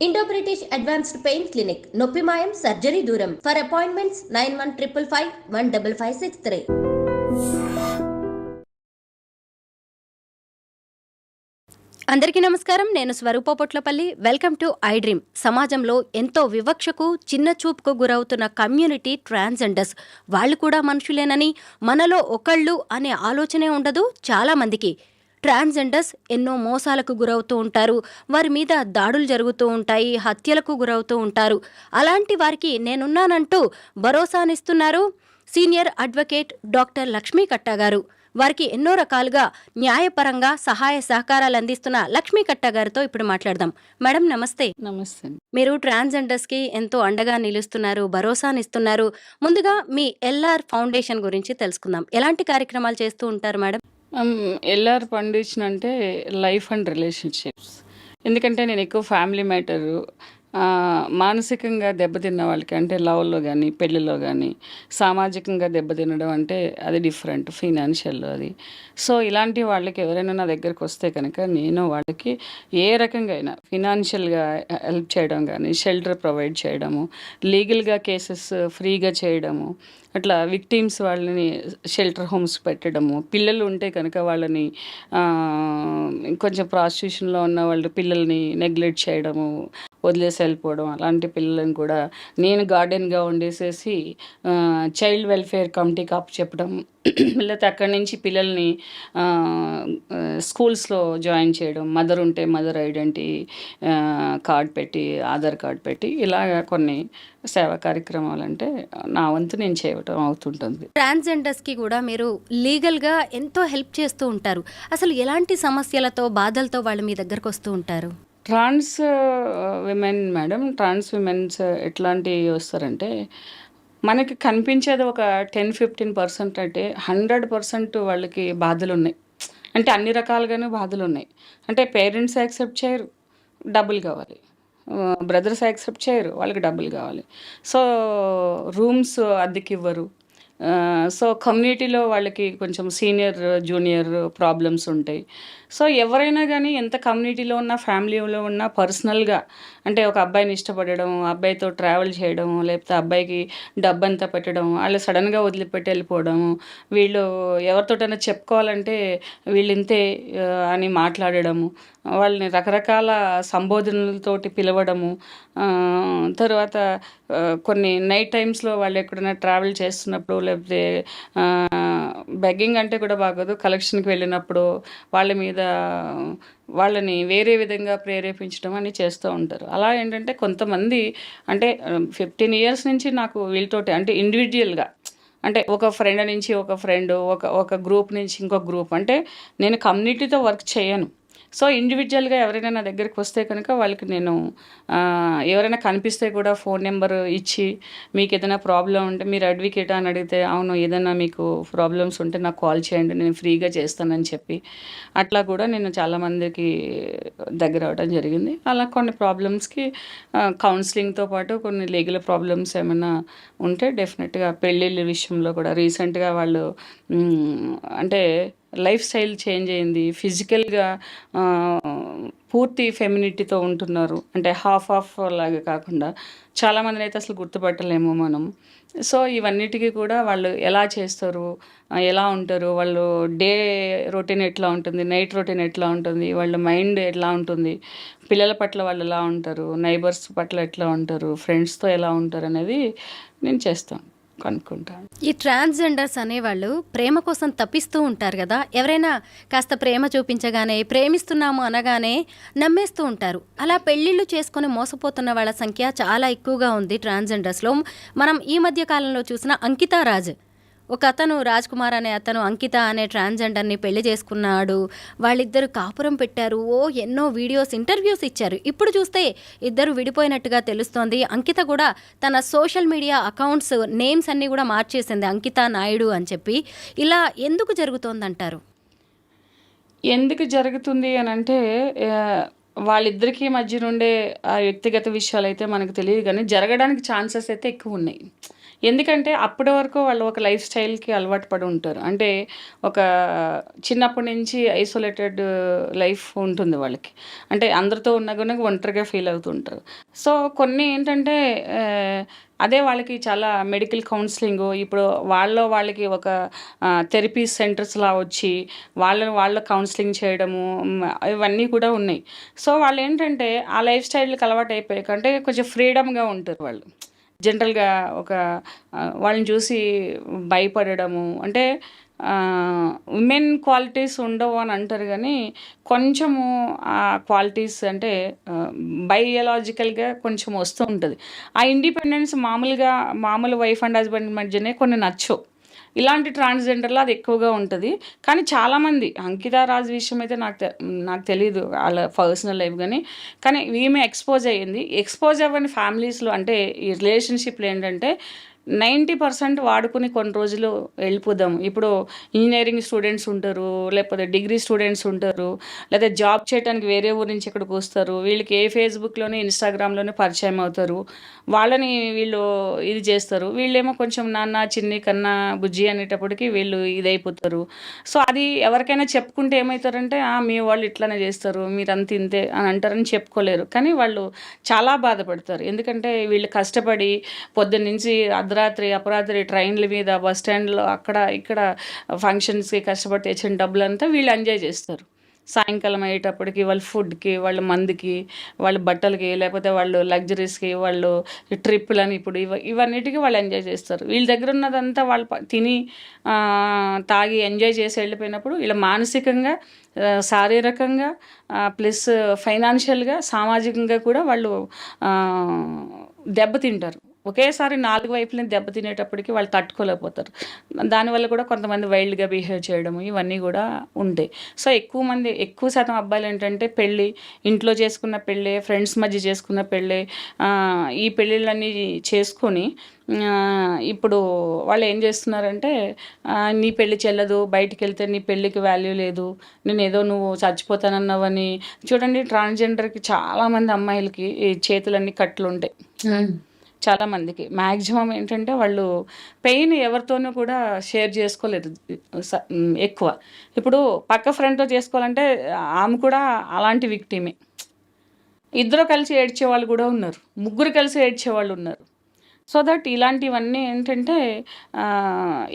Indo British advanced pain clinic నొప్పి మాయం surgery దూరం ఫర్ అపాయింట్మెంట్స్ 9155515563. అందరికీ నమస్కారం. నేను Swaroopa Potlapalli. Welcome to I dream. సమాజంలో ఎంతో వివక్షకు చిన్న చూపుకు గురవుతున్న కమ్యూనిటీ ట్రాన్స్జెండర్స్. వాళ్ళు కూడా మనుషులేనని, మనలో ఒకళ్ళు అనే ఆలోచనే ఉండదు చాలామందికి. ట్రాన్స్జెండర్స్ ఎన్నో మోసాలకు గురవుతూ ఉంటారు, వారి మీద దాడులు జరుగుతూ ఉంటాయి, హత్యలకు గురవుతూ ఉంటారు. అలాంటి వారికి నేనున్నానంటూ భరోసానిస్తున్నారు సీనియర్ అడ్వకేట్ డాక్టర్ లక్ష్మీ కట్టా గారు. వారికి ఎన్నో రకాలుగా న్యాయపరంగా సహాయ సహకారాలు అందిస్తున్న లక్ష్మీ కట్టా గారితో ఇప్పుడు మాట్లాడదాం. మేడం నమస్తే. నమస్తే. మీరు ట్రాన్స్జెండర్స్కి ఎంతో అండగా నిలుస్తున్నారు, భరోసానిస్తున్నారు. ముందుగా మీ ఎల్ఆర్ ఫౌండేషన్ గురించి తెలుసుకుందాం. ఎలాంటి కార్యక్రమాలు చేస్తూ ఉంటారు మేడం? ఎల్ఆర్ ఫౌండేషన్ అంటే లైఫ్ అండ్ రిలేషన్షిప్స్. ఎందుకంటే నేను ఎక్కువ ఫ్యామిలీ మ్యాటరు, మానసికంగా దెబ్బతిన్న వాళ్ళకి, అంటే లవ్లో కానీ పెళ్ళిలో కానీ సామాజికంగా దెబ్బతినడం అంటే అది డిఫరెంట్, ఫినాన్షియల్ అది. సో ఇలాంటి వాళ్ళకి ఎవరైనా నా దగ్గరికి వస్తే కనుక నేను వాళ్ళకి ఏ రకంగా అయినా ఫినాన్షియల్గా హెల్ప్ చేయడం కానీ, షెల్టర్ ప్రొవైడ్ చేయడము, లీగల్గా కేసెస్ ఫ్రీగా చేయడము, అట్లా విక్టిమ్స్ వాళ్ళని షెల్టర్ హోమ్స్ పెట్టడము, పిల్లలు ఉంటే కనుక వాళ్ళని కొంచెం ప్రాస్టిట్యూషన్లో ఉన్న వాళ్ళు పిల్లల్ని నెగ్లెక్ట్ చేయడము, వదిలేసి వెళ్ళిపోవడం, అలాంటి పిల్లలను కూడా నేను గార్డెన్గా ఉండేసేసి చైల్డ్ వెల్ఫేర్ కమిటీకి అప్పు చెప్పడం, లేకపోతే అక్కడి నుంచి పిల్లల్ని స్కూల్స్లో జాయిన్ చేయడం, మదర్ ఉంటే మదర్ ఐడెంటిటీ కార్డ్ పెట్టి, ఆధార్ కార్డ్ పెట్టి, ఇలాగ కొన్ని సేవా కార్యక్రమాలు అంటే నా వంతు నేను చేయటం అవుతుంటుంది. ట్రాన్స్జెండర్స్కి కూడా మీరు లీగల్గా ఎంతో హెల్ప్ చేస్తూ ఉంటారు. అసలు ఎలాంటి సమస్యలతో, బాధలతో వాళ్ళు మీ దగ్గరకు వస్తూ ఉంటారు? Trans women madam, trans womens ఎట్లాంటివి వస్తారంటే, మనకి కనిపించేది ఒక 10-15% అంటే 100% వాళ్ళకి బాధలు ఉన్నాయి. అంటే అన్ని రకాలుగానే బాధలు ఉన్నాయి. అంటే పేరెంట్స్ యాక్సెప్ట్ చేయరు, డబ్బులు కావాలి. బ్రదర్స్ యాక్సెప్ట్ చేయరు, వాళ్ళకి డబ్బులు కావాలి. సో రూమ్స్ అద్దెకి ఇవ్వరు. సో కమ్యూనిటీలో వాళ్ళకి కొంచెం సీనియర్ జూనియర్ ప్రాబ్లమ్స్ ఉంటాయి. సో ఎవరైనా కానీ ఎంత కమ్యూనిటీలో ఉన్న, ఫ్యామిలీలో ఉన్న, పర్సనల్గా అంటే ఒక అబ్బాయిని ఇష్టపడడం, అబ్బాయితో ట్రావెల్ చేయడం, లేకపోతే అబ్బాయికి డబ్బంతా పెట్టడం, వాళ్ళు సడన్గా వదిలిపెట్టి వెళ్ళిపోవడం, వీళ్ళు ఎవరితోటైనా చెప్పుకోవాలంటే వీళ్ళు ఇంతే అని మాట్లాడడము, వాళ్ళని రకరకాల సంబోధనలతోటి పిలవడము, తర్వాత కొన్ని నైట్ టైమ్స్లో వాళ్ళు ఎక్కడైనా ట్రావెల్ చేస్తున్నప్పుడు, లేకపోతే బెగ్గింగ్ అంటే కూడా బాగోదు, కలెక్షన్కి వెళ్ళినప్పుడు వాళ్ళ మీద వాళ్ళని వేరే విధంగా ప్రేరేపించడం అని చేస్తూ ఉంటారు. అలా ఏంటంటే కొంతమంది అంటే 15 years నుంచి నాకు వీళ్ళతోటి అంటే ఇండివిజువల్గా, అంటే ఒక ఫ్రెండ్ నుంచి ఒక ఫ్రెండ్, ఒక గ్రూప్ నుంచి ఇంకొక గ్రూప్, అంటే నేను కమ్యూనిటీతో వర్క్ చేయను. సో ఇండివిజువల్గా ఎవరైనా నా దగ్గరికి వస్తే కనుక వాళ్ళకి నేను ఎవరైనా కనిపిస్తే కూడా ఫోన్ నెంబర్ ఇచ్చి, మీకు ఏదైనా ప్రాబ్లం ఉంటే మీరు అడ్వకేట్ అని అడిగితే, అవును ఏదైనా మీకు ప్రాబ్లమ్స్ ఉంటే నాకు కాల్ చేయండి, నేను ఫ్రీగా చేస్తానని చెప్పి అట్లా కూడా నేను చాలామందికి దగ్గర అవ్వడం జరిగింది. అలా కొన్ని ప్రాబ్లమ్స్కి కౌన్సిలింగ్తో పాటు కొన్ని లీగల్ ప్రాబ్లమ్స్ ఏమైనా ఉంటే డెఫినెట్గా పెళ్ళిళ్ళ విషయంలో కూడా రీసెంట్గా వాళ్ళు అంటే లైఫ్ స్టైల్ చేంజ్ అయింది, ఫిజికల్గా పూర్తి ఫెమినిటీతో ఉంటున్నారు, అంటే హాఫ్ లాగా కాకుండా. చాలామందిని అయితే అసలు గుర్తుపట్టలేము మనం. సో ఇవన్నిటికీ కూడా వాళ్ళు ఎలా చేస్తారు, ఎలా ఉంటారు, వాళ్ళు డే రొటీన్ ఎట్లా ఉంటుంది, నైట్ రొటీన్ ఎట్లా ఉంటుంది, వాళ్ళ మైండ్ ఎట్లా ఉంటుంది, పిల్లల పట్ల వాళ్ళు ఎలా ఉంటారు, నైబర్స్ పట్ల ఎట్లా ఉంటారు, ఫ్రెండ్స్తో ఎలా ఉంటారు అనేది నేను చేస్తాను, కనుక్కుంటాను. ఈ ట్రాన్స్జెండర్స్ అనేవాళ్ళు ప్రేమ కోసం తప్పిస్తూ ఉంటారు కదా. ఎవరైనా కాస్త ప్రేమ చూపించగానే, ప్రేమిస్తున్నాము అనగానే నమ్మేస్తూ ఉంటారు. అలా పెళ్ళిళ్ళు చేసుకొని మోసపోతున్న వాళ్ళ సంఖ్య చాలా ఎక్కువగా ఉంది ట్రాన్స్జెండర్స్లో. మనం ఈ మధ్య కాలంలో చూసిన అంకితా రాజ్, ఒక అతను రాజ్ కుమార్ అనే అతను అంకిత అనే ట్రాన్స్జెండర్ని పెళ్లి చేసుకున్నాడు. వాళ్ళిద్దరు కాపురం పెట్టారు. ఎన్నో వీడియోస్, ఇంటర్వ్యూస్ ఇచ్చారు. ఇప్పుడు చూస్తే ఇద్దరు విడిపోయినట్టుగా తెలుస్తోంది. అంకిత కూడా తన సోషల్ మీడియా అకౌంట్స్ నేమ్స్ అన్నీ కూడా మార్చేసింది, అంకిత నాయుడు అని చెప్పి. ఇలా ఎందుకు జరుగుతోందంటారు? ఎందుకు జరుగుతుంది అని అంటే, వాళ్ళిద్దరికీ మధ్య నుండే ఆ వ్యక్తిగత విషయాలు అయితే మనకు తెలియదు, కానీ జరగడానికి ఛాన్సెస్ అయితే ఎక్కువ ఉన్నాయి. ఎందుకంటే అప్పటి వరకు వాళ్ళు ఒక లైఫ్ స్టైల్‌కి అలవాటు పడి ఉంటారు. అంటే ఒక చిన్నప్పటి నుంచి ఐసోలేటెడ్ లైఫ్ ఉంటుంది వాళ్ళకి. అంటే అందరితో ఉన్నా గూడా ఒంటరిగా ఫీల్ అవుతూ ఉంటారు. సో, కొన్ని ఏంటంటే అదే వాళ్ళకి చాలా మెడికల్ కౌన్సిలింగు ఇప్పుడు వాళ్ళకి ఒక థెరపీ సెంటర్స్‌లా వచ్చి వాళ్ళు కౌన్సిలింగ్ చేయడము ఇవన్నీ కూడా ఉన్నాయి. సో, వాళ్ళేంటంటే ఆ లైఫ్ స్టైల్‌కి అలవాటయిపోయాక అంటే కొంచెం ఫ్రీడమ్‌గా ఉంటారు వాళ్ళు. జనరల్‌గా ఒక వాళ్ళని చూసి భయపడడము అంటే విమెన్ క్వాలిటీస్ ఉండవు అని అంటారు గానీ, కొంచెము ఆ క్వాలిటీస్ అంటే బయోలాజికల్‌గా కొంచెం వస్తూ ఉంటది. ఆ ఇండిపెండెన్స్ మామూలు వైఫ్ అండ్ హస్బెండ్ మధ్యనే కొన్ని నచ్చవు. ఇలాంటి ట్రాన్స్‌జెండర్‌లో అది ఎక్కువగా ఉంటది. కానీ చాలామంది అంకితా రాజ్ విషయం అయితే నాకు తెలీదు ఆళ్ళ పర్సనల్ లైఫ్ గాని. కానీ ఈమె ఎక్స్‌పోజ్ అయ్యింది. ఎక్స్‌పోజ్ అవ్వని ఫ్యామిలీస్‌లో అంటే ఈ రిలేషన్‌షిప్‌లో ఏంటంటే 90% వాడుకొని కొన్ని రోజులు వెళ్ళిపోదాం. ఇప్పుడు ఇంజినీరింగ్ స్టూడెంట్స్ ఉంటారు, లేకపోతే డిగ్రీ స్టూడెంట్స్ ఉంటారు, లేదా జాబ్ చేయడానికి వేరే ఊరు నుంచి ఇక్కడికి వస్తారు. వీళ్ళకి ఏ ఫేస్‌బుక్‌లోనే, ఇన్‌స్టాగ్రామ్‌లోనే పరిచయం అవుతారు. వాళ్ళని వీళ్ళు ఇది చేస్తారు. వీళ్ళేమో కొంచెం నాన్న, చిన్ని, కన్నా, బుజ్జి అనేటప్పటికి వీళ్ళు ఇదైపోతారు. సో, అది ఎవరికైనా చెప్పుకుంటే ఏమైతారంటే, మీ వాళ్ళు ఇట్లనే చేస్తారు, మీరంతా ఇంతే అని అంటారని చెప్పుకోలేరు. కానీ వాళ్ళు చాలా బాధపడతారు. ఎందుకంటే వీళ్ళు కష్టపడి పొద్దున్నుంచి అపరాత్రి ట్రైన్ల మీద, బస్ స్టాండ్‌లో అక్కడ, ఇక్కడ ఫంక్షన్స్‌కి కష్టపడి తెచ్చిన డబ్బులంతా వీళ్ళు ఎంజాయ్ చేస్తారు. సాయంకాలం అయ్యేటప్పటికి వాళ్ళ ఫుడ్‌కి, వాళ్ళ మందుకి, వాళ్ళ బట్టలకి, లేకపోతే వాళ్ళు లగ్జరీస్‌కి, వాళ్ళు ట్రిప్పులని ఇప్పుడు ఇవన్నిటికి వాళ్ళు ఎంజాయ్ చేస్తారు. వీళ్ళ దగ్గర ఉన్నదంతా వాళ్ళు తిని తాగి ఎంజాయ్ చేసి వెళ్ళిపోయినప్పుడు వీళ్ళు మానసికంగా, శారీరకంగా ప్లస్ ఫైనాన్షియల్‌గా, సామాజికంగా కూడా వాళ్ళు దెబ్బతింటారు. ఒకేసారి 4 వైపులని దెబ్బతినేటప్పటికి వాళ్ళు తట్టుకోలేకపోతారు. దానివల్ల కూడా కొంతమంది వైల్డ్‌గా బిహేవ్ చేయడము ఇవన్నీ గూడా ఉంటాయి. సో, ఎక్కువ శాతం అబ్బాయిలేంటంటే ఇంట్లో చేసుకున్న పెళ్ళే, ఫ్రెండ్స్ మధ్య చేసుకున్న పెళ్ళే, ఈ పెళ్ళిళ్ళన్నీ చేసుకొని ఇప్పుడు వాళ్ళేం చేస్తున్నారంటే నీ పెళ్ళి చెల్లదు, బయటికెళ్తే నీ పెళ్ళికి వాల్యూ లేదు, నువ్వు చచ్చిపోతానన్నావని చూడండి ట్రాన్స్‌జెండర్‌కి చాలామంది అమ్మాయిలకి ఈ చేతులన్నీ కట్లుంటాయి. చాలామందికి. మ్యాక్సిమం ఏంటంటే వాళ్ళు పెయిన్ ఎవరితోనూ కూడా షేర్ చేసుకోలేరు ఎక్కువ. ఇప్పుడు పక్క ఫ్రెండ్‌తో చేసుకోవాలంటే ఆమె కూడా అలాంటి విక్టిమే. ఇద్దరు కలిసి ఏడ్చేవాళ్ళు కూడా ఉన్నారు. ముగ్గురు కలిసి ఏడ్చేవాళ్ళున్నారు. సో దట్ ఇలాంటివన్నీ ఏంటంటే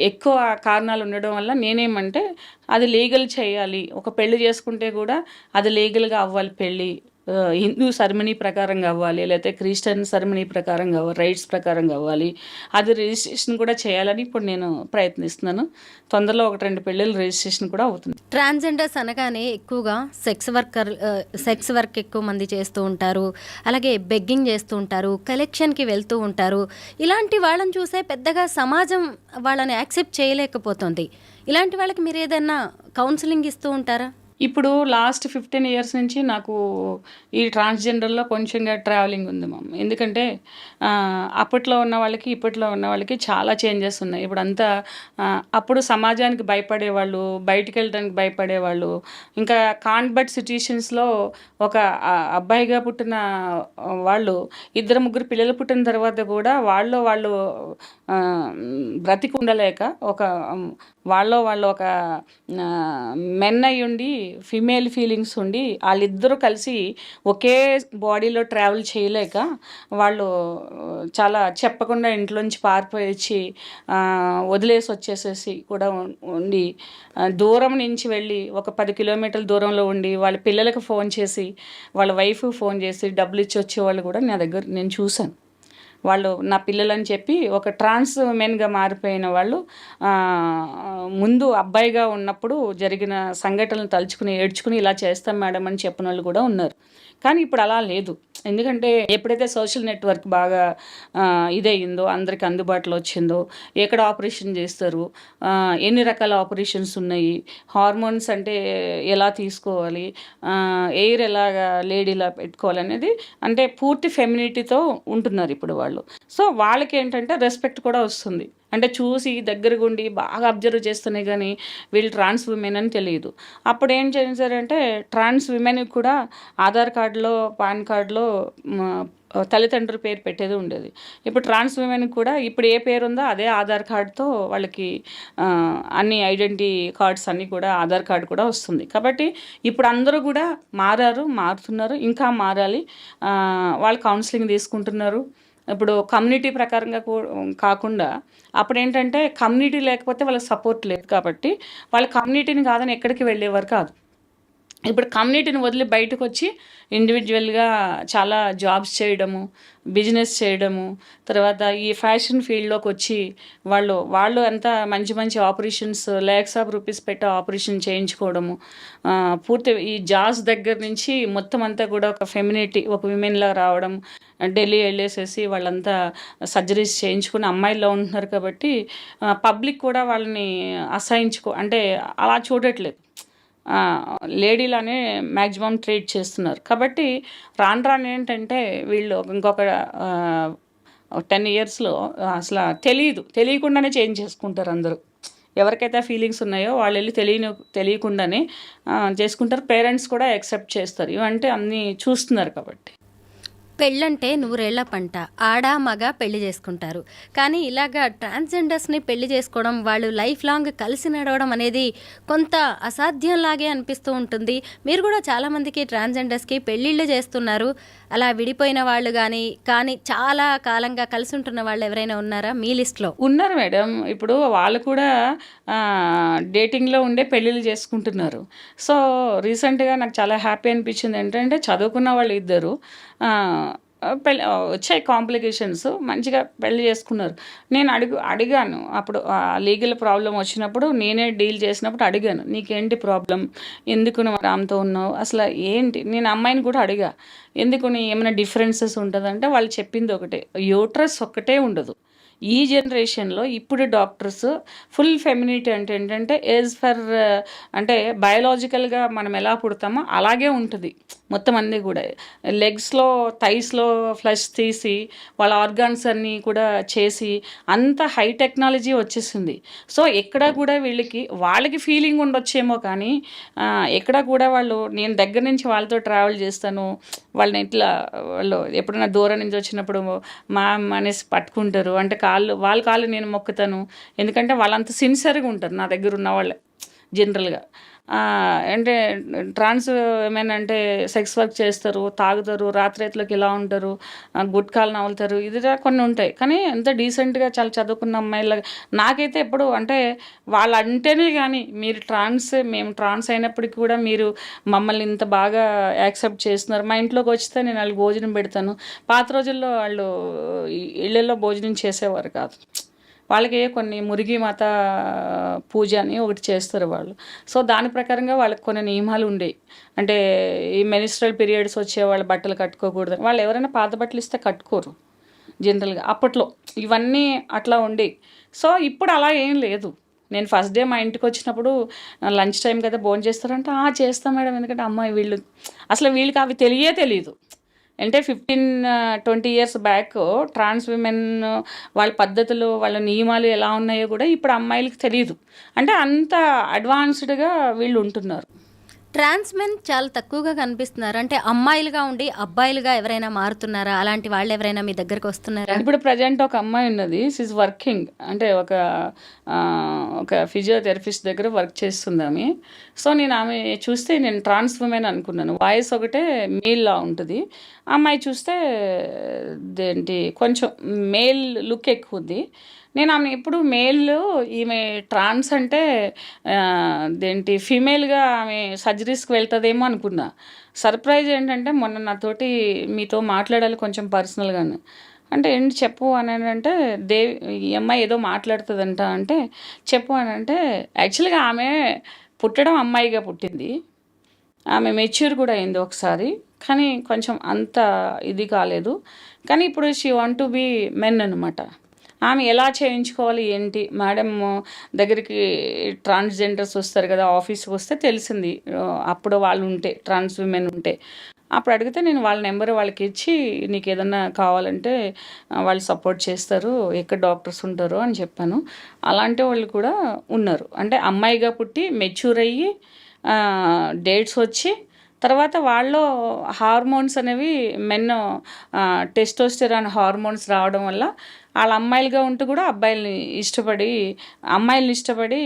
ఎక్కువ కారణాలు ఉండడం వల్ల నేనేమంటే అది లీగల్ చేయాలి. ఒక పెళ్లి చేసుకుంటే కూడా అది లీగల్‌గా అవ్వాలి పెళ్ళి. హిందూ సెరమనీ ప్రకారంగా అవ్వాలి, లేకపోతే క్రిస్టియన్ సెరమనీ ప్రకారంగా రైట్స్ ప్రకారంగా అవ్వాలి. అది రిజిస్ట్రేషన్ కూడా చేయాలని ఇప్పుడు నేను ప్రయత్నిస్తున్నాను. తొందరలో 1-2 పెళ్ళిళ్ళు రిజిస్ట్రేషన్ కూడా అవుతుంది. ట్రాన్స్జెండర్స్ అనగానే ఎక్కువగా సెక్స్ వర్క్ ఎక్కువ మంది చేస్తూ ఉంటారు, అలాగే బెగ్గింగ్ చేస్తూ ఉంటారు, కలెక్షన్కి వెళ్తూ ఉంటారు. ఇలాంటి వాళ్ళని చూసే పెద్దగా సమాజం వాళ్ళని యాక్సెప్ట్ చేయలేకపోతుంది. ఇలాంటి వాళ్ళకి మీరు ఏదైనా కౌన్సిలింగ్ ఇస్తూ ఉంటారా? ఇప్పుడు లాస్ట్ 15 ఇయర్స్ నుంచి నాకు ఈ ట్రాన్స్‌జెండర్‌లో కొంచెంగా ట్రావెలింగ్ ఉంది మామ్. ఎందుకంటే అప్పట్లో ఉన్న వాళ్ళకి, ఇప్పట్లో ఉన్న వాళ్ళకి చాలా చేంజెస్ ఉన్నాయి. ఇప్పుడంతా అప్పుడు సమాజానికి భయపడేవాళ్ళు, బయటికెళ్ళడానికి భయపడేవాళ్ళు. ఇంకా కాన్వర్ట్ సిట్యుయేషన్స్‌లో ఒక అబ్బాయిగా పుట్టిన వాళ్ళు 2-3 పిల్లలు పుట్టిన తర్వాత కూడా వాళ్ళు బ్రతికుండలేక వాళ్ళు ఒక మెన్ అయ్యుండి ఫీమేల్ ఫీలింగ్స్ ఉండి వాళ్ళిద్దరూ కలిసి ఒకే బాడీలో ట్రావెల్ చేయలేక వాళ్ళు చాలా చెప్పకుండా ఇంట్లోంచి పారిపోయి వచ్చి వదిలేసి వచ్చేసేసి కూడా ఉండి దూరం నుంచి వెళ్ళి ఒక 10 కిలోమీటర్ల దూరంలో ఉండి వాళ్ళ పిల్లలకు ఫోన్ చేసి, వాళ్ళ వైఫ్కి ఫోన్ చేసి డబ్బులు ఇచ్చి వచ్చేవాళ్ళు కూడా నేను చూశాను. వాళ్ళు నా పిల్లలని చెప్పి ఒక ట్రాన్స్ మెన్గా మారిపోయిన వాళ్ళు ముందు అబ్బాయిగా ఉన్నప్పుడు జరిగిన సంఘటనలు తలుచుకుని ఏడ్చుకుని ఇలా చేస్తాం మేడం అని చెప్పిన వాళ్ళు కూడా ఉన్నారు. కానీ ఇప్పుడు అలా లేదు. ఎందుకంటే ఎప్పుడైతే సోషల్ నెట్వర్క్ బాగా ఇదయ్యిందో, అందరికి అందుబాటులో వచ్చిందో, ఎక్కడ ఆపరేషన్ చేస్తారు, ఎన్ని రకాల ఆపరేషన్స్ ఉన్నాయి, హార్మోన్స్ అంటే ఎలా తీసుకోవాలి, ఎయిర్ ఎలాగా లేడీలా పెట్టుకోవాలనేది అంటే పూర్తి ఫెమినిటీతో ఉంటున్నారు ఇప్పుడు వాళ్ళు. సో వాళ్ళకి ఏంటంటే రెస్పెక్ట్ కూడా వస్తుంది. అంటే చూసి దగ్గరగుండి బాగా అబ్జర్వ్ చేస్తేనే కానీ వీళ్ళు ట్రాన్స్ విమెన్ అని తెలియదు. అప్పుడు ఏం చేశారంటే ట్రాన్స్ విమెన్కి కూడా ఆధార్ కార్డులో, పాన్ కార్డులో తల్లిదండ్రుల పేరు పెట్టేది ఉండేది. ఇప్పుడు ట్రాన్స్ విమెన్కి కూడా ఇప్పుడు ఏ పేరు ఉందో అదే ఆధార్ కార్డుతో వాళ్ళకి అన్ని ఐడెంటిటీ కార్డ్స్ అన్నీ కూడా ఆధార్ కార్డు కూడా వస్తుంది. కాబట్టి ఇప్పుడు అందరూ కూడా మారుతున్నారు, ఇంకా మారాలి. వాళ్ళు కౌన్సిలింగ్ తీసుకుంటున్నారు. ఇప్పుడు కమ్యూనిటీ ప్రకారంగా కాకుండా అప్పుడు ఏంటంటే కమ్యూనిటీ లేకపోతే వాళ్ళకి సపోర్ట్ లేదు కాబట్టి వాళ్ళ కమ్యూనిటీని కాదని ఎక్కడికి వెళ్ళేవారు కాదు. ఇప్పుడు కమ్యూనిటీని వదిలి బయటకు వచ్చి ఇండివిజువల్గా చాలా జాబ్స్ చేయడము, బిజినెస్ చేయడము, తర్వాత ఈ ఫ్యాషన్ ఫీల్డ్లోకి వచ్చి వాళ్ళు అంతా మంచి ఆపరేషన్స్ ల్యాక్స్ ఆఫ్ రూపీస్ పెట్టి ఆపరేషన్ చేయించుకోవడము, పూర్తి ఈ జాబ్స్ దగ్గర నుంచి మొత్తం అంతా కూడా ఒక ఫెమినిటీ, ఒక విమెన్లా రావడం, ఢిల్లీ వెళ్ళేసేసి వాళ్ళంతా సర్జరీస్ చేయించుకుని అమ్మాయిల్లో ఉంటున్నారు. కాబట్టి పబ్లిక్ కూడా వాళ్ళని అంటే అలా చూడట్లేదు, లేడీలానే మ్యాక్సిమం ట్రీట్ చేస్తున్నారు. కాబట్టి రాను ఏంటంటే వీళ్ళు ఇంకొక 10 yearsలో అసలు తెలియకుండానే చేంజ్ చేసుకుంటారు అందరూ. ఎవరికైతే ఫీలింగ్స్ ఉన్నాయో వాళ్ళు వెళ్ళి తెలియకుండానే చేసుకుంటారు. పేరెంట్స్ కూడా యాక్సెప్ట్ చేస్తారు. ఇవంటే అన్నీ చూస్తున్నారు. కాబట్టి పెళ్ళంటే 100 ఏళ్ల పంట, ఆడ మగ పెళ్లి చేసుకుంటారు. కానీ ఇలాగా ట్రాన్స్జెండర్స్ని పెళ్లి చేసుకోవడం, వాళ్ళు లైఫ్ లాంగ్ కలిసి నడవడం అనేది కొంత అసాధ్యంలాగే అనిపిస్తూ ఉంటుంది. మీరు కూడా చాలామందికి ట్రాన్స్జెండర్స్కి పెళ్ళిళ్ళు చేస్తున్నారు. అలా విడిపోయిన వాళ్ళు కానీ చాలా కాలంగా కలిసి ఉంటున్న వాళ్ళు ఎవరైనా ఉన్నారా మీ లిస్ట్లో? ఉన్నారు మేడం. ఇప్పుడు వాళ్ళు కూడా డేటింగ్లో ఉండే పెళ్ళిళ్ళు చేసుకుంటున్నారు. సో రీసెంట్గా నాకు చాలా హ్యాపీ అనిపించింది ఏంటంటే చదువుకున్న వాళ్ళు ఇద్దరు వచ్చాయి కాంప్లికేషన్స్, మంచిగా పెళ్లి చేసుకున్నారు. నేను అడిగాను అప్పుడు లీగల్ ప్రాబ్లం వచ్చినప్పుడు, నేనే డీల్ చేసినప్పుడు అడిగాను, నీకేంటి ప్రాబ్లం, ఎందుకు నువ్వు ఆమెతో ఉన్నావు, అసలు ఏంటి. నేను అమ్మాయిని కూడా అడిగా, ఎందుకు ఏమైనా డిఫరెన్సెస్ ఉంటుందంటే వాళ్ళు చెప్పింది ఒకటే, యూట్రస్ ఒక్కటే ఉండదు. ఈ జనరేషన్లో ఇప్పుడు డాక్టర్స్ ఫుల్ ఫెమినిటీ అంటే ఏంటంటే అంటే బయాలజికల్గా మనం ఎలా పుడతామో అలాగే ఉంటుంది మొత్తం అన్నీ కూడా. లెగ్స్లో థైస్లో ఫ్లష్ తీసి వాళ్ళ ఆర్గాన్స్ అన్నీ కూడా చేసి అంత హై టెక్నాలజీ వచ్చేసింది. సో ఎక్కడ కూడా వాళ్ళకి ఫీలింగ్ ఉండొచ్చేమో కానీ ఎక్కడ కూడా నేను దగ్గర నుంచి వాళ్ళతో ట్రావెల్ చేస్తాను, వాళ్ళు ఎప్పుడైనా దూరం నుంచి వచ్చినప్పుడు మా అనేసి పట్టుకుంటారు, అంటే వాళ్ళ కాళ్ళు నేను మొక్కుతాను. ఎందుకంటే వాళ్ళంత సిన్సియర్గా ఉంటారు నా దగ్గర ఉన్న వాళ్ళే జనరల్గా. అంటే ట్రాన్స్ విమెన్ అంటే సెక్స్ వర్క్ చేస్తారు, తాగుతారు, రాత్రిలోకి ఇలా ఉంటారు, గుట్కాలు నవ్వులుతారు, ఇది కొన్ని ఉంటాయి. కానీ ఎంత డీసెంట్గా చాలా చదువుకున్న అమ్మాయిలాగా నాకైతే ఎప్పుడు అంటే వాళ్ళు అంటేనే కానీ మేము ట్రాన్స్ అయినప్పటికీ కూడా మీరు మమ్మల్ని ఇంత బాగా యాక్సెప్ట్ చేస్తున్నారు, మా ఇంట్లోకి వస్తే నేను వాళ్ళకి భోజనం పెడతాను. పాత రోజుల్లో వాళ్ళు ఇళ్ళల్లో భోజనం చేసేవారు కాదు. వాళ్ళకి కొన్ని మురిగి మాత పూజ అని ఒకటి చేస్తారు వాళ్ళు. సో దాని ప్రకారంగా వాళ్ళకి కొన్ని నియమాలు ఉండేవి. అంటే ఈ మెనిస్ట్రల్ పీరియడ్స్ వచ్చే వాళ్ళు బట్టలు కట్టుకోకూడదు. వాళ్ళు ఎవరైనా పాత బట్టలు ఇస్తే కట్టుకోరు జనరల్గా. అప్పట్లో ఇవన్నీ అట్లా ఉండేవి. సో ఇప్పుడు అలా ఏం లేదు. నేను ఫస్ట్ డే మా ఇంటికి వచ్చినప్పుడు లంచ్ టైం కదా భోజనం చేస్తారంటే చేస్తాం మేడం, ఎందుకంటే అమ్మాయి వీళ్ళకి అవి తెలియదు. అంటే 15-20 years బ్యాక్ ట్రాన్స్ విమెన్ వాళ్ళ పద్ధతులు, వాళ్ళ నియమాలు ఎలా ఉన్నాయో కూడా ఇప్పుడు అమ్మాయిలకి తెలియదు. అంటే అంత అడ్వాన్స్డ్గా వీళ్ళు ఉంటున్నారు. ట్రాన్స్ మెన్ చాలా తక్కువగా కనిపిస్తున్నారు. అంటే అమ్మాయిలుగా ఉండి అబ్బాయిలుగా ఎవరైనా మారుతున్నారా? అలాంటి వాళ్ళు ఎవరైనా మీ దగ్గరకు వస్తున్నారా? ఇప్పుడు ప్రజెంట్ ఒక అమ్మాయి ఉన్నది, షీఈస్ వర్కింగ్, అంటే ఒక ఫిజియోథెరపిస్ట్ దగ్గర వర్క్ చేస్తుంది ఆమె. సో నేను ఆమె చూస్తే నేను ట్రాన్స్ ఉమెన్ అనుకున్నాను. వాయిస్ ఒకటే మేల్లా ఉంటుంది. అమ్మాయి చూస్తే కొంచెం మేల్ లుక్ ఎక్కువ ఉంది. నేను ఆమె ఎప్పుడు ఈమె ట్రాన్స్ అంటే ఫీమేల్గా ఆమె సర్జరీస్కి వెళ్తుందేమో అనుకున్నా. సర్ప్రైజ్ ఏంటంటే మొన్న నాతోటి మీతో మాట్లాడాలి కొంచెం పర్సనల్గాను. అంటే ఏంటి చెప్పు అని అంటే ఈ అమ్మాయి ఏదో మాట్లాడుతుందంట. అంటే చెప్పు అని అంటే యాక్చువల్గా ఆమె పుట్టడం అమ్మాయిగా పుట్టింది. ఆమె మెచ్యూర్ కూడా అయింది ఒకసారి, కానీ కొంచెం అంత ఇది కాలేదు. కానీ ఇప్పుడు she want to be men అనమాట. ఆమె ఎలా చేయించుకోవాలి ఏంటి మేడం దగ్గరికి ట్రాన్స్జెండర్స్ వస్తారు కదా, ఆఫీస్కి వస్తే తెలిసింది. అప్పుడు వాళ్ళు ట్రాన్స్ విమెన్ ఉంటే అప్పుడు అడిగితే నేను వాళ్ళ నెంబర్ వాళ్ళకి ఇచ్చి నీకు ఏదన్నా కావాలంటే వాళ్ళు సపోర్ట్ చేస్తారు, ఎక్కడ డాక్టర్స్ ఉంటారో అని చెప్పాను. అలాంటి వాళ్ళు కూడా ఉన్నారు. అంటే అమ్మాయిగా పుట్టి మెచ్యూర్ అయ్యి డేట్స్ వచ్చి తర్వాత వాళ్ళు హార్మోన్స్ అనేవి మెన్ టెస్టోస్టెరాన్ హార్మోన్స్ రావడం వల్ల వాళ్ళ అమ్మాయిలుగా ఉంటూ కూడా అమ్మాయిల్ని ఇష్టపడి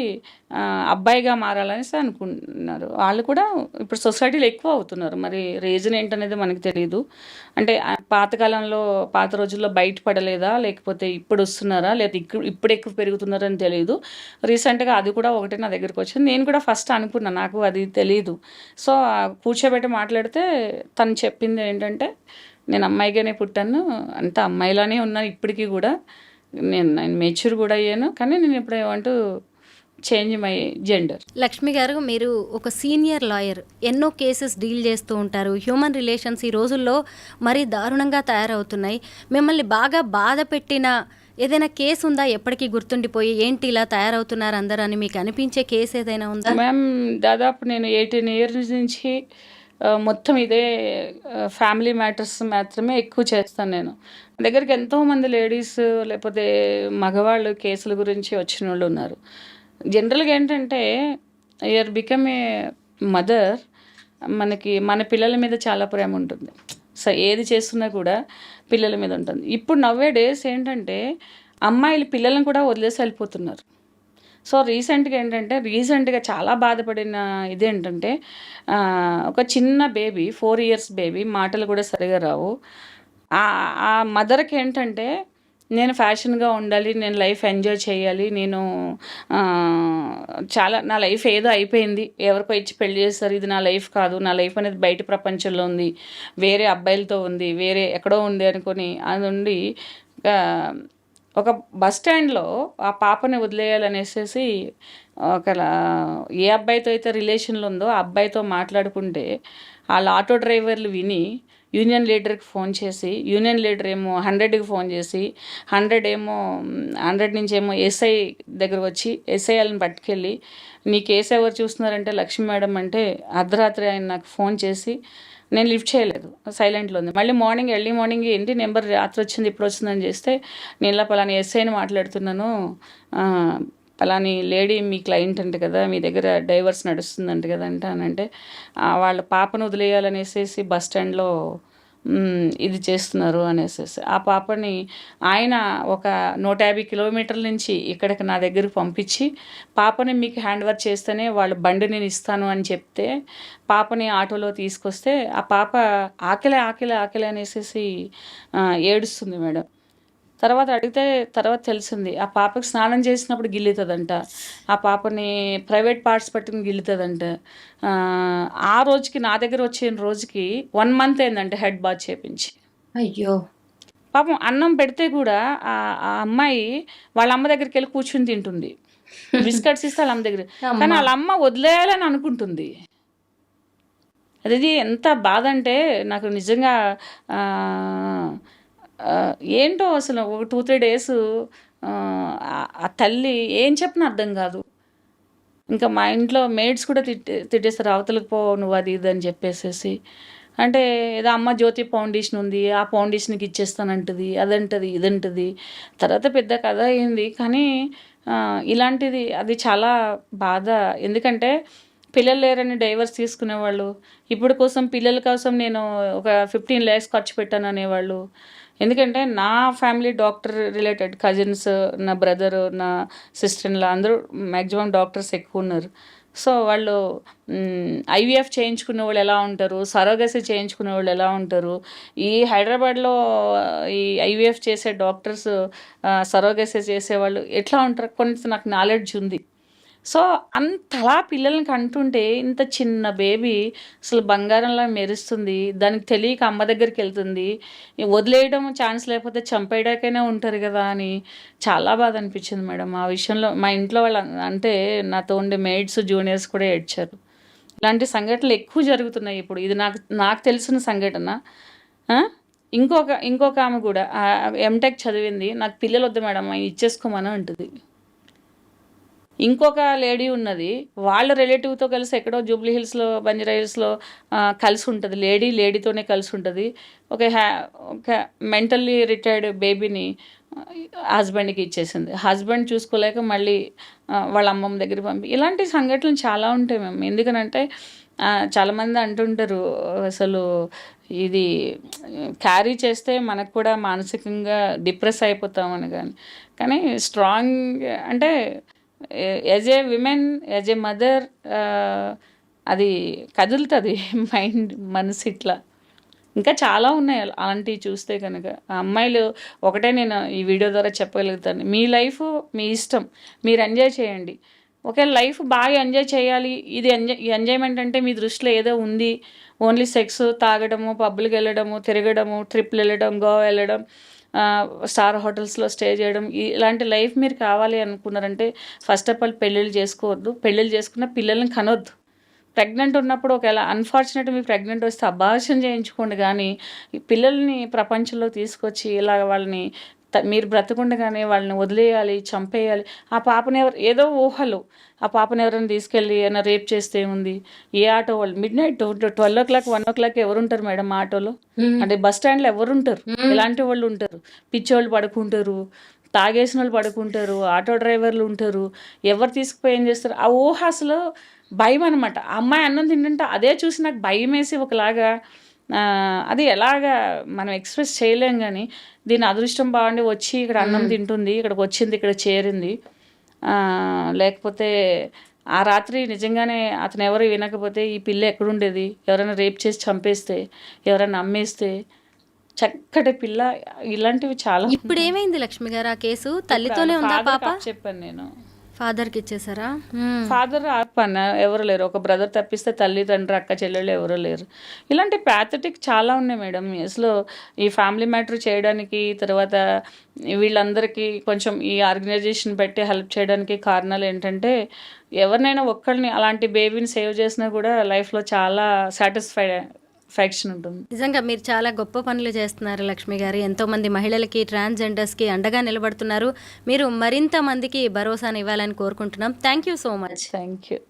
అబ్బాయిగా మారాలనేసి అనుకుంటున్నారు. వాళ్ళు కూడా ఇప్పుడు సొసైటీలో ఎక్కువ అవుతున్నారు. మరి రీజన్ ఏంటనేది మనకు తెలియదు. అంటే పాత రోజుల్లో బయటపడలేదా, లేకపోతే ఇప్పుడు వస్తున్నారా, లేదా ఇప్పుడు ఎక్కువ పెరుగుతున్నారని తెలియదు. రీసెంట్గా అది కూడా ఒకటి నా దగ్గరికి వచ్చింది. నేను కూడా ఫస్ట్ అనుకున్నా, నాకు అది తెలియదు. సో కూర్చోబెట్టి మాట్లాడితే తను చెప్పింది ఏంటంటే, నేను అమ్మాయిగానే పుట్టాను, అంతా అమ్మాయిలానే ఉన్నాను ఇప్పటికీ కూడా, నేను మెచ్యూర్ కూడా అయ్యాను, కానీ నేను ఇప్పుడు ఏమంటూ చేంజ్ మై జెండర్. లక్ష్మి గారు, మీరు ఒక సీనియర్ లాయర్, ఎన్నో కేసెస్ డీల్ చేస్తూ ఉంటారు. హ్యూమన్ రిలేషన్స్ ఈ రోజుల్లో మరీ దారుణంగా తయారవుతున్నాయి. మిమ్మల్ని బాగా బాధ పెట్టిన ఏదైనా కేసు ఉందా, ఎప్పటికీ గుర్తుండిపోయి ఏంటి ఇలా తయారవుతున్నారు అందరూ అని మీకు అనిపించే కేసు ఏదైనా ఉందా? మ్యామ్, దాదాపు నేను 18 years నుంచి మొత్తం ఇదే ఫ్యామిలీ మ్యాటర్స్ మాత్రమే ఎక్కువ చేస్తాను. నేను దగ్గరికి ఎంతోమంది లేడీస్ లేకపోతే మగవాళ్ళు కేసుల గురించి వచ్చిన వాళ్ళు ఉన్నారు. జనరల్గా ఏంటంటే, యూఆర్ బికమ్ ఏ మదర్, మన పిల్లల మీద చాలా ప్రేమ ఉంటుంది. సో ఏది చేస్తున్నా కూడా పిల్లల మీద ఉంటుంది. ఇప్పుడు నవ్వే డేస్ ఏంటంటే అమ్మాయిలు పిల్లలను కూడా వదిలేసి వెళ్ళిపోతున్నారు. సో రీసెంట్గా చాలా బాధపడిన ఇదేంటంటే, ఒక చిన్న బేబీ, 4 years బేబీ, మాటలు కూడా సరిగా రావు. ఆ మదర్కి ఏంటంటే, నేను ఫ్యాషన్గా ఉండాలి, నేను లైఫ్ ఎంజాయ్ చేయాలి, నేను నా లైఫ్ ఏదో అయిపోయింది, ఎవరికో ఇచ్చి పెళ్లి చేస్తారు, ఇది నా లైఫ్ కాదు, నా లైఫ్ అనేది బయట ప్రపంచంలో ఉంది, వేరే అబ్బాయిలతో ఉంది, వేరే ఎక్కడో ఉంది అనుకొని అది ఉండి ఒక బస్ స్టాండ్లో ఆ పాపని వదిలేయాలనేసి ఏ అబ్బాయితో అయితే రిలేషన్లో ఉందో ఆ అబ్బాయితో మాట్లాడుకుంటే వాళ్ళ ఆటో డ్రైవర్లు విని యూనియన్ లీడర్కి ఫోన్ చేసి, యూనియన్ లీడర్ ఏమో 100కి ఫోన్ చేసి, 100 నుంచి ఏమో ఎస్ఐ దగ్గర వచ్చి ఎస్ఐ వాళ్ళని పట్టుకెళ్ళి, నీ కేసు ఎవరు చూస్తున్నారంటే లక్ష్మి మేడం అంటే, అర్ధరాత్రి ఆయన నాకు ఫోన్ చేసి, నేను లిఫ్ట్ చేయలేదు, సైలెంట్లో ఉంది. మళ్ళీ ఎర్లీ మార్నింగ్ ఏంటి నెంబర్ రాత్రి వచ్చింది, ఇప్పుడు వచ్చిందని చేస్తే, నేను ఇలా పలాని ఎస్ఐని మాట్లాడుతున్నాను, పలాని లేడీ మీ క్లయింట్ అంటే కదా, మీ దగ్గర డైవర్స్ నడుస్తుందంట కదా అనంటే, వాళ్ళ పాపను వదిలేయాలనేసి బస్ స్టాండ్లో ఇది చేస్తున్నారు అనేసి ఆ పాపని ఆయన ఒక 150 kilometers నుంచి ఇక్కడికి నా దగ్గరకు పంపించి, పాపని మీకు హ్యాండ్ ఓవర్ చేస్తేనే వాళ్ళ బండి నేను ఇస్తాను అని చెప్తే, పాపని ఆటోలో తీసుకొస్తే ఆ పాప ఆకలి అనేసి ఏడుస్తుంది మేడం. తర్వాత తెలిసింది, ఆ పాపకి స్నానం చేసినప్పుడు గిల్లుతుందంట, ఆ పాపని ప్రైవేట్ పార్ట్స్ పట్టుకుని గిల్లుతుందంట. ఆ రోజుకి నా దగ్గర వచ్చిన రోజుకి 1 month అయిందంటే హెడ్ బాత్ చేపించి. అయ్యో పాపం అన్నం పెడితే కూడా ఆ అమ్మాయి వాళ్ళ అమ్మ దగ్గరికి వెళ్ళి కూర్చుని తింటుంది, బిస్కెట్స్ ఇస్తే వాళ్ళ అమ్మ దగ్గర, కానీ వాళ్ళ అమ్మ వదిలేయాలని అనుకుంటుంది. అది ఎంత బాధ అంటే నాకు నిజంగా ఏంటో అసలు ఒక 2-3 days ఆ తల్లి ఏం చెప్పినా అర్థం కాదు. ఇంకా మా ఇంట్లో మేడ్స్ కూడా తిట్టేస్తారు, అవతలకు పో నువ్వు అది ఇది అని చెప్పేసేసి. అంటే ఏదో అమ్మ జ్యోతి ఫౌండేషన్ ఉంది, ఆ ఫౌండేషన్కి ఇచ్చేస్తానంటుంది, అదంటది ఇదంటది. తర్వాత పెద్ద కథ అయింది. కానీ ఇలాంటిది అది చాలా బాధ. ఎందుకంటే పిల్లలు లేరని డైవర్స్ తీసుకునేవాళ్ళు, పిల్లల కోసం నేను ఒక 15 lakhs ఖర్చు పెట్టాను అనేవాళ్ళు. ఎందుకంటే నా ఫ్యామిలీ డాక్టర్ రిలేటెడ్ కజిన్స్, నా బ్రదరు, నా సిస్టర్-ఇన్-లా అందరూ మ్యాక్సిమం డాక్టర్స్ ఎక్కువ ఉన్నారు. సో వాళ్ళు ఐవీఎఫ్ చేయించుకునే వాళ్ళు ఎలా ఉంటారు, సరోగసీ చేయించుకునే వాళ్ళు ఎలా ఉంటారు, ఈ హైదరాబాద్లో ఈ ఐవీఎఫ్ చేసే డాక్టర్స్, సరోగసీ చేసేవాళ్ళు ఎట్లా ఉంటారు, కొంచెం నాకు నాలెడ్జ్ ఉంది. సో అంతలా పిల్లల్ని కంటుంటే, ఇంత చిన్న బేబీ అసలు బంగారంలా మెరుస్తుంది, దానికి తెలియక అమ్మ దగ్గరికి వెళ్తుంది, వదిలేయడం ఛాన్స్ లేకపోతే చంపేయడానికైనా ఉంటారు కదా అని చాలా బాధ అనిపించింది మేడం. ఆ విషయంలో మా ఇంట్లో వాళ్ళు, అంటే నాతో ఉండే మేడ్స్, జూనియర్స్ కూడా ఏడ్చారు. ఇలాంటి సంఘటనలు ఎక్కువ జరుగుతున్నాయి ఇప్పుడు. ఇది నాకు తెలిసిన సంఘటన. ఇంకొక ఆమె కూడా ఎంటెక్ చదివింది, నాకు పిల్లలు వద్దు మేడం ఇచ్చేసుకోమని అంటుంది. ఇంకొక లేడీ ఉన్నది, వాళ్ళ రిలేటివ్తో కలిసి ఎక్కడో జూబ్లీ హిల్స్లో, బంజారా హిల్స్లో కలిసి ఉంటుంది. లేడీతోనే కలిసి ఉంటుంది. ఒక మెంటల్లీ రిటైర్డ్ బేబీని హస్బెండ్కి ఇచ్చేసింది. హస్బెండ్ చూసుకోలేక మళ్ళీ వాళ్ళ అమ్మమ్మ దగ్గర ఇలాంటి సంఘటనలు చాలా ఉంటాయి మ్యామ్. ఎందుకనంటే చాలామంది అంటుంటారు అసలు ఇది క్యారీ చేస్తే మనకు కూడా మానసికంగా డిప్రెస్ అయిపోతామని. కానీ స్ట్రాంగ్ అంటే as a women, as a mother అది కదులుతుంది మైండ్, మనసు. ఇట్లా ఇంకా చాలా ఉన్నాయి అలాంటివి చూస్తే కనుక. అమ్మాయిలు ఒకటే నేను ఈ వీడియో ద్వారా చెప్పగలుగుతాను, మీ లైఫ్ మీ ఇష్టం, మీరు ఎంజాయ్ చేయండి. ఒకవేళ లైఫ్ బాగా ఎంజాయ్ చేయాలి, ఇది ఎంజాయ్మెంట్ అంటే మీ దృష్టిలో ఏదో ఉంది, ఓన్లీ సెక్స్, తాగడము, పబ్బులకు వెళ్ళడము, తిరగడము, ట్రిప్లు వెళ్ళడం, గోవా వెళ్ళడం, స్టార్ హోటల్స్లో స్టే చేయడం, ఇలాంటి లైఫ్ మీరు కావాలి అనుకున్నారంటే ఫస్ట్ ఆఫ్ ఆల్ పెళ్ళిళ్ళు చేసుకోవద్దు. పెళ్ళిళ్ళు చేసుకున్న పిల్లల్ని కనొద్దు. ప్రెగ్నెంట్ ఉన్నప్పుడు ఒకవేళ అన్ఫార్చునేట్ మీకు ప్రెగ్నెంట్ వస్తే అబార్షన్ చేయించుకోండి. కానీ ఈ పిల్లల్ని ప్రపంచంలో తీసుకొచ్చి ఇలా వాళ్ళని మీరు బ్రతకుండగానే వాళ్ళని వదిలేయాలి, చంపేయాలి. ఆ పాపని ఏదో ఊహలు, ఆ పాపని ఎవరైనా తీసుకెళ్ళి ఏమైనా రేప్ చేస్తే ఉంది. ఏ ఆటో వాళ్ళు మిడ్నైట్ 12 o'clock 1 o'clock ఎవరుంటారు మేడం ఆటోలో? అంటే బస్ స్టాండ్లో ఎవరుంటారు? ఇలాంటి వాళ్ళు ఉంటారు. పిచ్చోళ్ళు పడుకుంటారు, తాగేసిన వాళ్ళు పడుకుంటారు, ఆటో డ్రైవర్లు ఉంటారు. ఎవరు తీసుకుపోయి ఏం చేస్తారు? ఆ ఊహ అసలు భయం అనమాట. ఆ అమ్మాయి అన్నం తింటుంటే అదే చూసి నాకు భయం వేసి ఒకలాగా అది ఎలాగా మనం ఎక్స్ప్రెస్ చేయలేం. కానీ దీని అదృష్టం బాగుండి వచ్చి ఇక్కడ అన్నం తింటుంది, ఇక్కడికి వచ్చింది, ఇక్కడ చేరింది. లేకపోతే ఆ రాత్రి నిజంగానే అతను ఎవరు వినకపోతే ఈ పిల్ల ఎక్కడుండేది? ఎవరైనా రేప్ చేసి చంపేస్తే, ఎవరైనా అమ్మేస్తే, చక్కటి పిల్ల. ఇలాంటివి చాలా. ఇప్పుడు ఏమైంది లక్ష్మి గారు ఆ కేసు? తల్లితోనే ఉందా పాప? చెప్పాను నేను. ఫాదర్కి ఇచ్చేసారా? ఫాదర్ పన్న ఎవరు లేరు. ఒక బ్రదర్ తప్పిస్తే తల్లి, తండ్రి, అక్క, చెల్లెళ్ళు ఎవరు లేరు. ఇలాంటి ప్యాథటిక్ చాలా ఉన్నాయి మేడం. అసలు ఈ ఫ్యామిలీ మ్యాటర్ చేయడానికి, తర్వాత వీళ్ళందరికీ కొంచెం ఈ ఆర్గనైజేషన్ పెట్టి హెల్ప్ చేయడానికి కారణాలు ఏంటంటే, ఎవరినైనా ఒక్కరిని అలాంటి బేబీని సేవ్ చేసినా కూడా లైఫ్లో చాలా సాటిస్ఫాక్షన్ ఉంటుంది. నిజంగా మీరు చాలా గొప్ప పనులు చేస్తున్నారు లక్ష్మి గారు. ఎంతోమంది మహిళలకి, ట్రాన్స్జెండర్స్కి అండగా నిలబడుతున్నారు. మీరు మరింత మందికి భరోసాను ఇవ్వాలని కోరుకుంటున్నాం. Thank you so much. Thank you.